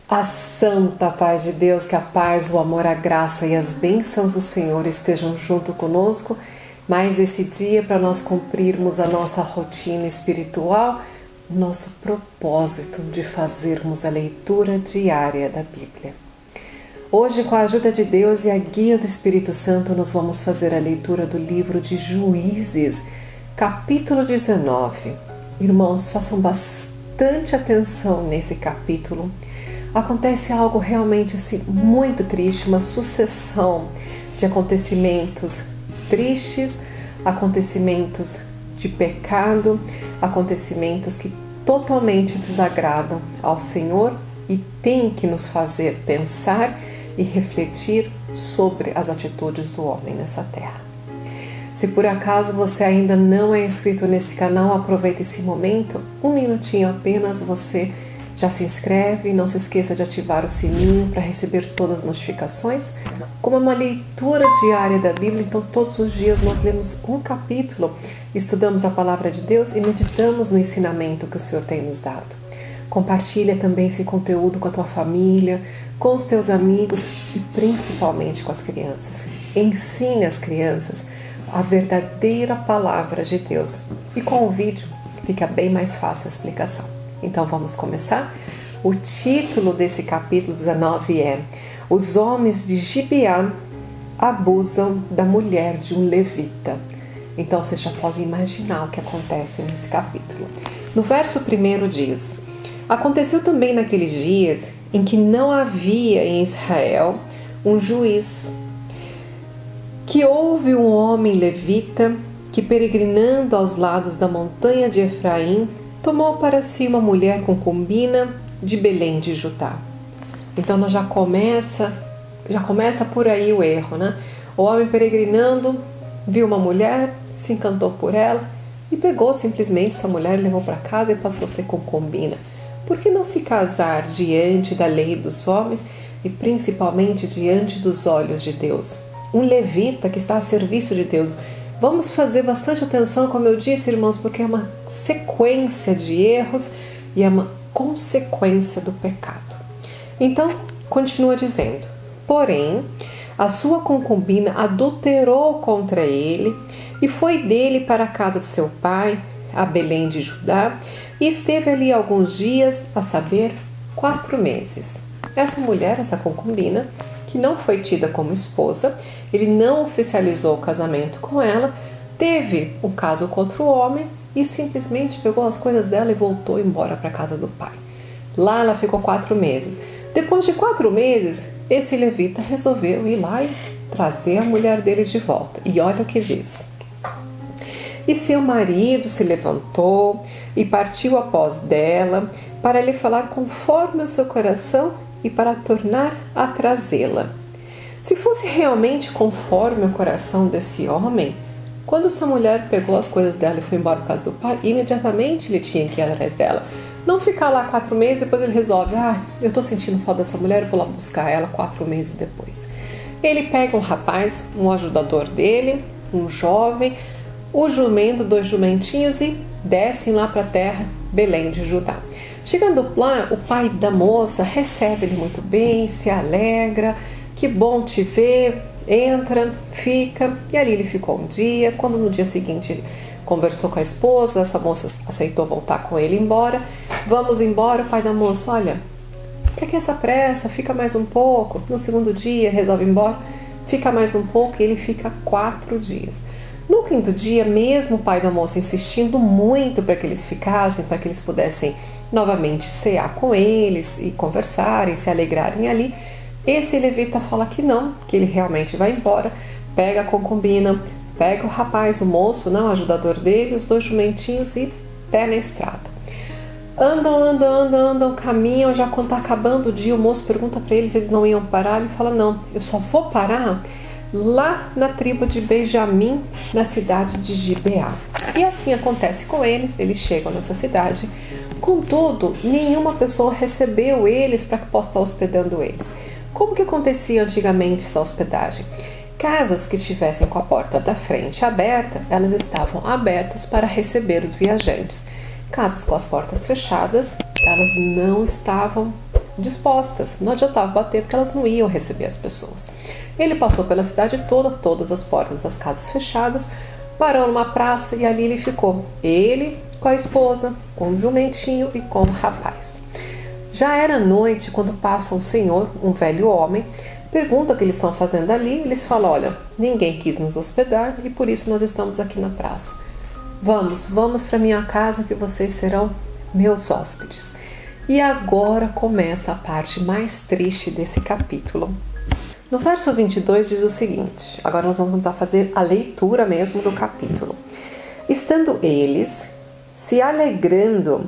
A santa paz de Deus, que a paz, o amor, a graça e as bênçãos do Senhor estejam junto conosco, mais esse dia para nós cumprirmos a nossa rotina espiritual, o nosso propósito de fazermos a leitura diária da Bíblia. Hoje, com a ajuda de Deus e a guia do Espírito Santo, nós vamos fazer a leitura do livro de Juízes, capítulo 19. Irmãos, façam bastante atenção nesse capítulo. Acontece algo realmente assim muito triste, uma sucessão de acontecimentos tristes, acontecimentos de pecado, acontecimentos que totalmente desagradam ao Senhor e tem que nos fazer pensar e refletir sobre as atitudes do homem nessa terra. Se por acaso você ainda não é inscrito nesse canal, aproveite esse momento, um minutinho apenas, você já se inscreve, não se esqueça de ativar o sininho para receber todas as notificações. Como é uma leitura diária da Bíblia, então todos os dias nós lemos um capítulo, estudamos a Palavra de Deus e meditamos no ensinamento que o Senhor tem nos dado. Compartilha também esse conteúdo com a tua família, com os teus amigos e principalmente com as crianças. Ensine as crianças a verdadeira Palavra de Deus. E com o vídeo fica bem mais fácil a explicação. Então vamos começar? O título desse capítulo 19 é Os homens de Gibeá abusam da mulher de um levita. Então você já pode imaginar o que acontece nesse capítulo. No verso 1 diz: Aconteceu também naqueles dias em que não havia em Israel um juiz, que houve um homem levita que, peregrinando aos lados da montanha de Efraim, tomou para si uma mulher concubina de Belém de Judá. Então nós já começa por aí o erro, né? O homem peregrinando viu uma mulher, se encantou por ela e pegou simplesmente essa mulher, levou para casa e passou a ser concubina. Por que não se casar diante da lei dos homens e principalmente diante dos olhos de Deus? Um levita que está a serviço de Deus. Vamos fazer bastante atenção, como eu disse, irmãos, porque é uma sequência de erros e é uma consequência do pecado. Então, continua dizendo: Porém, a sua concubina adulterou contra ele e foi dele para a casa de seu pai, a Belém de Judá, e esteve ali alguns dias, a saber, 4 meses. Essa mulher, essa concubina, que não foi tida como esposa, ele não oficializou o casamento com ela, teve um caso contra o homem e simplesmente pegou as coisas dela e voltou embora para a casa do pai. Lá ela ficou 4 meses. Depois de 4 meses, esse levita resolveu ir lá e trazer a mulher dele de volta. E olha o que diz. E seu marido se levantou e partiu após dela para lhe falar conforme o seu coração e para tornar a trazê-la. Se fosse realmente conforme o coração desse homem, quando essa mulher pegou as coisas dela e foi embora para casa do pai, imediatamente ele tinha que ir atrás dela. Não ficar lá 4 meses, depois ele resolve, eu estou sentindo falta dessa mulher, eu vou lá buscar ela 4 meses depois. Ele pega um rapaz, um ajudador dele, um jovem, o jumento, 2 jumentinhos e descem lá para a terra, Belém de Judá. Chegando lá, o pai da moça recebe ele muito bem, se alegra, que bom te ver, entra, fica, e ali ele ficou um dia. Quando no dia seguinte ele conversou com a esposa, essa moça aceitou voltar com ele embora. Vamos embora, o pai da moça, olha, para que essa pressa? Fica mais um pouco. No segundo dia resolve ir embora, fica mais um pouco e ele fica 4 dias. No 5º dia, mesmo o pai da moça insistindo muito para que eles ficassem, para que eles pudessem novamente cear com eles e conversarem, se alegrarem ali, esse levita fala que não, que ele realmente vai embora, pega a concubina, pega o rapaz, o moço, não, o ajudador dele, os 2 jumentinhos e pé na estrada. Andam, caminham, já quando está acabando o dia, o moço pergunta para eles se eles não iam parar, ele fala, não, eu só vou parar lá na tribo de Benjamim, na cidade de Gibeá. E assim acontece com eles, eles chegam nessa cidade, contudo, nenhuma pessoa recebeu eles para que possa estar hospedando eles. Como que acontecia antigamente essa hospedagem? Casas que estivessem com a porta da frente aberta, elas estavam abertas para receber os viajantes. Casas com as portas fechadas, elas não estavam dispostas. Não adiantava bater porque elas não iam receber as pessoas. Ele passou pela cidade toda, todas as portas das casas fechadas, parou numa praça e ali ele ficou. Ele com a esposa, com o jumentinho e com o rapaz. Já era noite quando passa um senhor, um velho homem, pergunta o que eles estão fazendo ali. Eles falam: olha, ninguém quis nos hospedar e por isso nós estamos aqui na praça. Vamos para minha casa que vocês serão meus hóspedes. E agora começa a parte mais triste desse capítulo. No verso 22 diz o seguinte, agora nós vamos fazer a leitura mesmo do capítulo. Estando eles se alegrando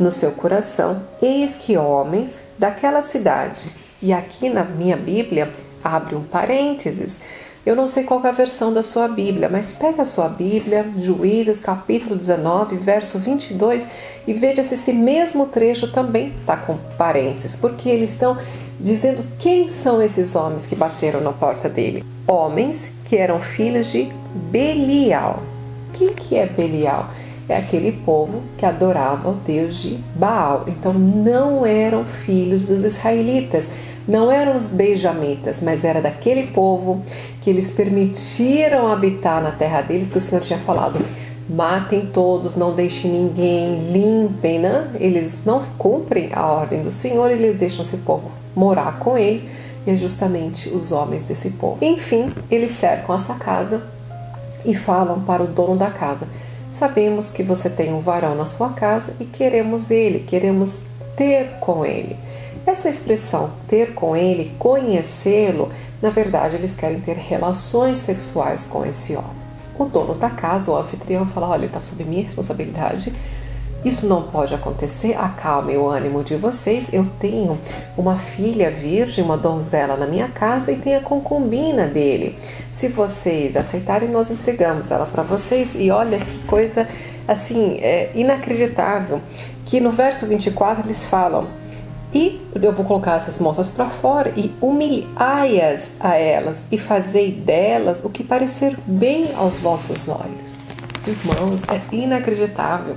no seu coração, eis que homens daquela cidade, e aqui na minha Bíblia abre um parênteses, eu não sei qual é a versão da sua Bíblia, mas pega a sua Bíblia, Juízes capítulo 19, verso 22, e veja se esse mesmo trecho também está com parênteses, porque eles estão dizendo quem são esses homens que bateram na porta dele. Homens que eram filhos de Belial. Quem que é Belial? É aquele povo que adorava o Deus de Baal. Então não eram filhos dos israelitas, não eram os benjamitas, mas era daquele povo que eles permitiram habitar na terra deles, que o Senhor tinha falado: matem todos, não deixem ninguém, limpem, né? Eles não cumprem a ordem do Senhor, eles deixam esse povo morar com eles, e é justamente os homens desse povo. Enfim, eles cercam essa casa e falam para o dono da casa: sabemos que você tem um varão na sua casa e queremos ele, queremos ter com ele. Essa expressão, ter com ele, conhecê-lo, na verdade eles querem ter relações sexuais com esse homem. O dono da casa, o anfitrião, fala: olha, ele está sob minha responsabilidade, isso não pode acontecer, acalme o ânimo de vocês, eu tenho uma filha virgem, uma donzela na minha casa e tem a concubina dele. Se vocês aceitarem, nós entregamos ela para vocês. E olha que coisa assim, inacreditável, que no verso 24 eles falam: e eu vou colocar essas moças para fora e humilhai-as a elas e fazei delas o que parecer bem aos vossos olhos. Irmãos, é inacreditável.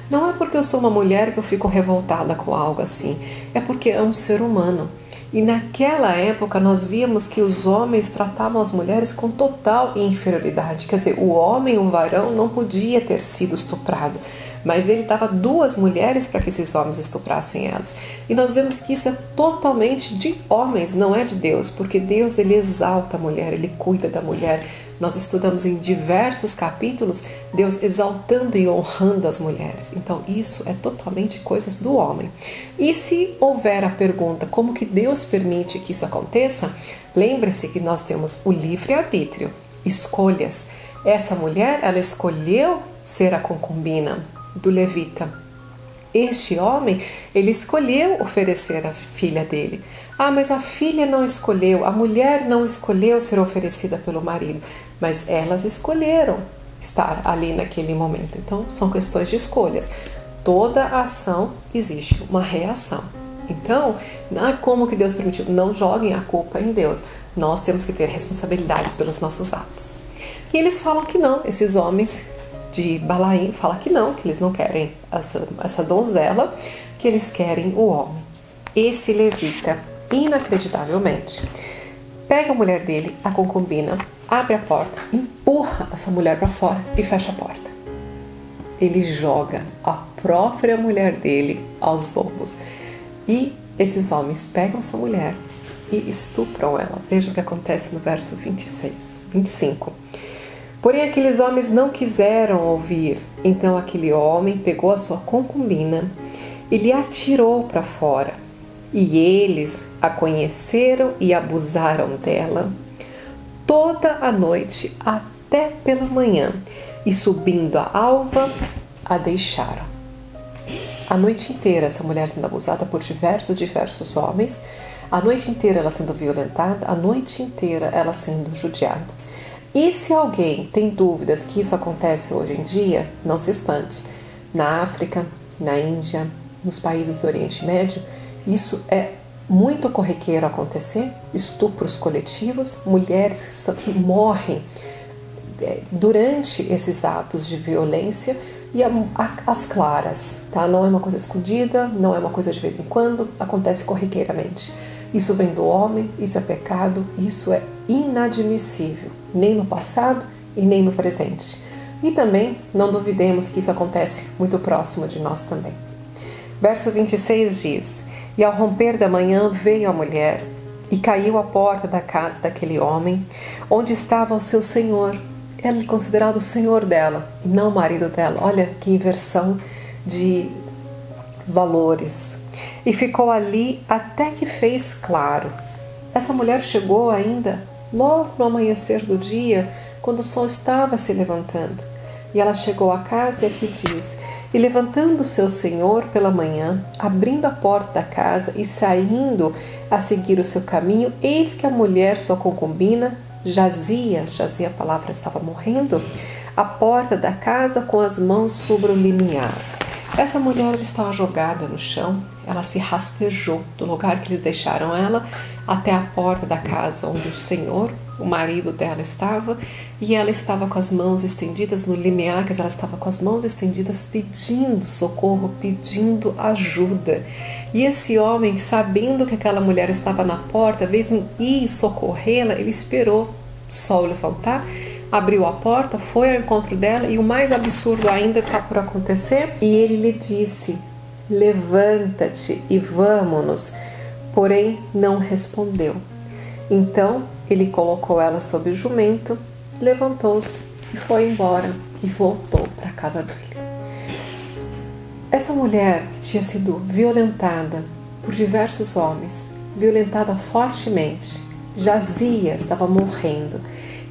Não é porque eu sou uma mulher que eu fico revoltada com algo assim, é porque é um ser humano. E naquela época nós víamos que os homens tratavam as mulheres com total inferioridade. Quer dizer, o homem, o varão, não podia ter sido estuprado, mas ele dava duas mulheres para que esses homens estuprassem elas. E nós vemos que isso é totalmente de homens, não é de Deus, porque Deus, ele exalta a mulher, ele cuida da mulher. Nós estudamos em diversos capítulos Deus exaltando e honrando as mulheres. Então isso é totalmente coisas do homem. E se houver a pergunta como que Deus permite que isso aconteça, lembre-se que nós temos o livre-arbítrio, escolhas. Essa mulher, ela escolheu ser a concubina do levita. Este homem, ele escolheu oferecer a filha dele. Ah, mas a filha não escolheu, a mulher não escolheu ser oferecida pelo marido, mas elas escolheram estar ali naquele momento. Então, são questões de escolhas. Toda ação existe uma reação. Então, não é como que Deus permitiu. Não joguem a culpa em Deus. Nós temos que ter responsabilidades pelos nossos atos. E eles falam que não, esses homens de Balaim falam que não, que eles não querem essa donzela, que eles querem o homem. Esse levita, inacreditavelmente, pega a mulher dele, a concubina, abre a porta, empurra essa mulher para fora e fecha a porta. Ele joga a própria mulher dele aos lobos. E esses homens pegam essa mulher e estupram ela. Veja o que acontece no verso 25. Porém, aqueles homens não quiseram ouvir. Então aquele homem pegou a sua concubina e lhe atirou para fora. E eles a conheceram e abusaram dela toda a noite até pela manhã, e subindo a alva, a deixaram. A noite inteira essa mulher sendo abusada por diversos homens, a noite inteira ela sendo violentada, a noite inteira ela sendo judiada. E se alguém tem dúvidas que isso acontece hoje em dia, não se espante. Na África, na Índia, nos países do Oriente Médio, isso é muito corriqueiro acontecer, estupros coletivos, mulheres que morrem durante esses atos de violência, e as claras, tá? Não é uma coisa escondida, não é uma coisa de vez em quando, acontece corriqueiramente. Isso vem do homem, isso é pecado, isso é inadmissível, nem no passado e nem no presente. E também não duvidemos que isso acontece muito próximo de nós também. Verso 26 diz: E ao romper da manhã veio a mulher e caiu à porta da casa daquele homem, onde estava o seu senhor. Ela é considerado o senhor dela e não o marido dela. Olha que inversão de valores. E ficou ali até que fez claro. Essa mulher chegou ainda logo no amanhecer do dia, quando o sol estava se levantando. E ela chegou à casa e aqui diz: E levantando seu senhor pela manhã, abrindo a porta da casa e saindo a seguir o seu caminho, eis que a mulher, sua concubina, jazia, a palavra estava morrendo, à porta da casa com as mãos sobre o limiar. Essa mulher estava jogada no chão, ela se rastejou do lugar que eles deixaram ela até a porta da casa onde o senhor, o marido dela, estava, e ela estava com as mãos estendidas no limiar, ela estava com as mãos estendidas pedindo socorro, pedindo ajuda. E esse homem, sabendo que aquela mulher estava na porta, vez em ir socorrê-la, ele esperou o sol levantar, abriu a porta, foi ao encontro dela, e o mais absurdo ainda está por acontecer. E ele lhe disse: Levanta-te e vamo-nos. Porém, não respondeu. Então, ele colocou ela sob o jumento, levantou-se e foi embora e voltou para a casa dele. Essa mulher tinha sido violentada por diversos homens, violentada fortemente, jazia, estava morrendo,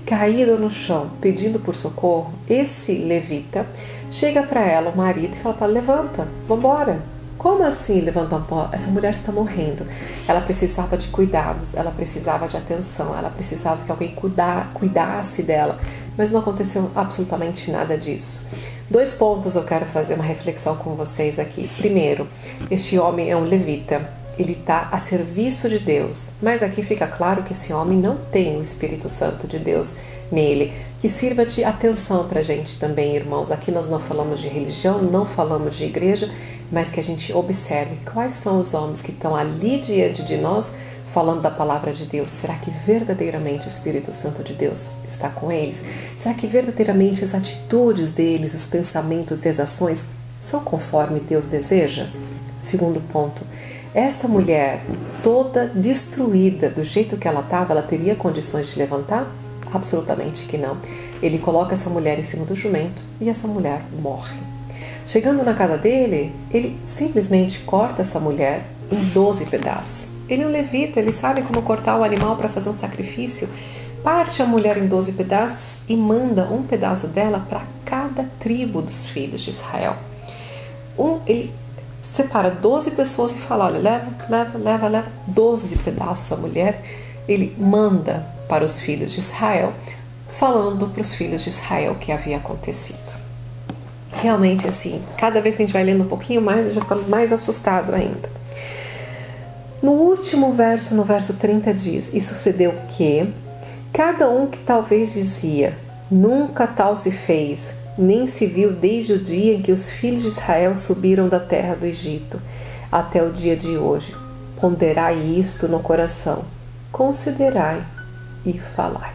caída no chão, pedindo por socorro. Esse levita chega para ela, o marido, e fala para ela: levanta, vamos embora. Como assim levanta a porta? Essa mulher está morrendo. Ela precisava de cuidados, ela precisava de atenção, ela precisava que alguém cuidasse dela. Mas não aconteceu absolutamente nada disso. 2 pontos eu quero fazer uma reflexão com vocês aqui. Primeiro, este homem é um levita. Ele está a serviço de Deus. Mas aqui fica claro que esse homem não tem o Espírito Santo de Deus nele. Que sirva de atenção para a gente também, irmãos. Aqui nós não falamos de religião, não falamos de igreja, mas que a gente observe quais são os homens que estão ali diante de nós falando da palavra de Deus. Será que verdadeiramente o Espírito Santo de Deus está com eles? Será que verdadeiramente as atitudes deles, os pensamentos, as ações são conforme Deus deseja? Segundo ponto, esta mulher toda destruída do jeito que ela estava, ela teria condições de levantar? Absolutamente que não. Ele coloca essa mulher em cima do jumento e essa mulher morre. Chegando na casa dele, ele simplesmente corta essa mulher em 12 pedaços. Ele é um levita, ele sabe como cortar o animal para fazer um sacrifício. Parte a mulher em 12 pedaços e manda um pedaço dela para cada tribo dos filhos de Israel. Ele separa 12 pessoas e fala: olha, leva 12 pedaços a mulher. Ele manda para os filhos de Israel, falando para os filhos de Israel o que havia acontecido. Realmente, assim, cada vez que a gente vai lendo um pouquinho mais, eu já fico mais assustado ainda. No último verso, no verso 30 diz: E sucedeu que cada um que talvez dizia: Nunca tal se fez, nem se viu desde o dia em que os filhos de Israel subiram da terra do Egito, até o dia de hoje. Ponderai isto no coração, considerai e falai.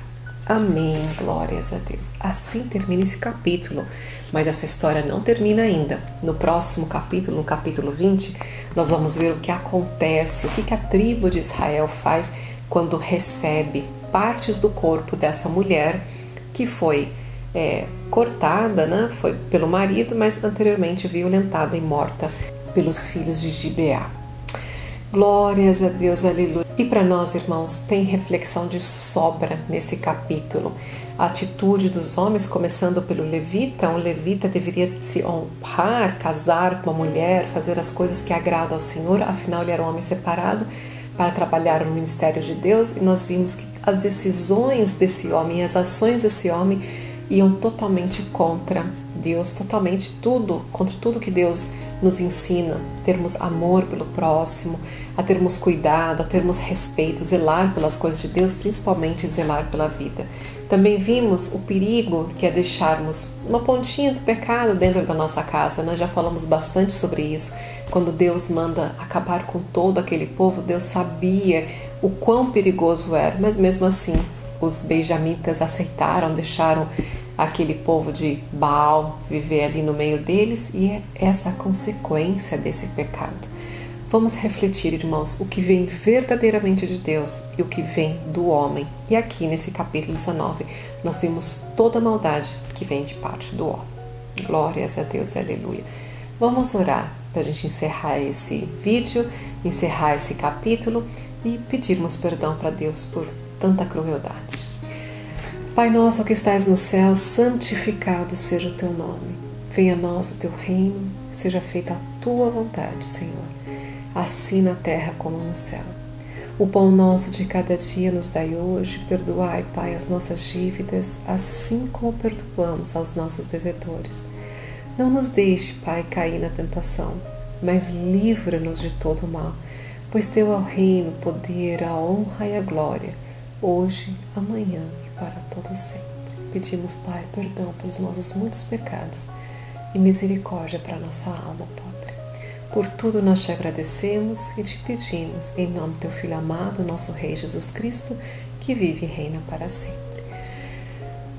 Amém, glórias a Deus. Assim termina esse capítulo, mas essa história não termina ainda. No próximo capítulo, no capítulo 20, nós vamos ver o que acontece, o que a tribo de Israel faz quando recebe partes do corpo dessa mulher que foi cortada, né? Foi pelo marido, mas anteriormente violentada e morta pelos filhos de Gibeá. Glórias a Deus, aleluia. E para nós, irmãos, tem reflexão de sobra nesse capítulo. A atitude dos homens, começando pelo levita. Um levita deveria se honrar, casar com uma mulher, fazer as coisas que agradam ao Senhor. Afinal, ele era um homem separado para trabalhar no ministério de Deus. E nós vimos que as decisões desse homem, as ações desse homem iam totalmente contra Deus, totalmente contra tudo que Deus nos ensina, termos amor pelo próximo, a termos cuidado, a termos respeito, zelar pelas coisas de Deus, principalmente zelar pela vida. Também vimos o perigo que é deixarmos uma pontinha do pecado dentro da nossa casa. Nós já falamos bastante sobre isso. Quando Deus manda acabar com todo aquele povo, Deus sabia o quão perigoso era, mas mesmo assim os benjamitas aceitaram, deixaram aquele povo de Baal viver ali no meio deles, e é essa a consequência desse pecado. Vamos refletir, irmãos, o que vem verdadeiramente de Deus e o que vem do homem. E aqui nesse capítulo 19 nós vimos toda a maldade que vem de parte do homem. Glórias a Deus, aleluia. Vamos orar para a gente encerrar esse vídeo, encerrar esse capítulo e pedirmos perdão para Deus por tanta crueldade. Pai nosso que estais no céu, santificado seja o teu nome. Venha a nós o teu reino, seja feita a tua vontade, Senhor, assim na terra como no céu. O pão nosso de cada dia nos dai hoje. Perdoai, Pai, as nossas dívidas, assim como perdoamos aos nossos devedores. Não nos deixe, Pai, cair na tentação, mas livra-nos de todo o mal, pois teu é o reino, o poder, a honra e a glória, hoje, amanhã e para todo sempre. Pedimos, Pai, perdão pelos nossos muitos pecados e misericórdia para nossa alma pobre. Por tudo nós te agradecemos e te pedimos, em nome do teu Filho amado, nosso Rei Jesus Cristo, que vive e reina para sempre.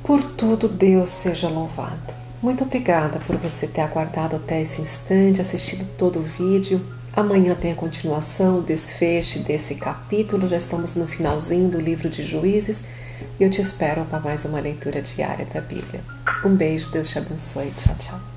Por tudo Deus seja louvado. Muito obrigada por você ter aguardado até esse instante, assistido todo o vídeo. Amanhã tem a continuação, o desfecho desse capítulo. Já estamos no finalzinho do livro de Juízes e eu te espero para mais uma leitura diária da Bíblia. Um beijo, Deus te abençoe. Tchau, tchau.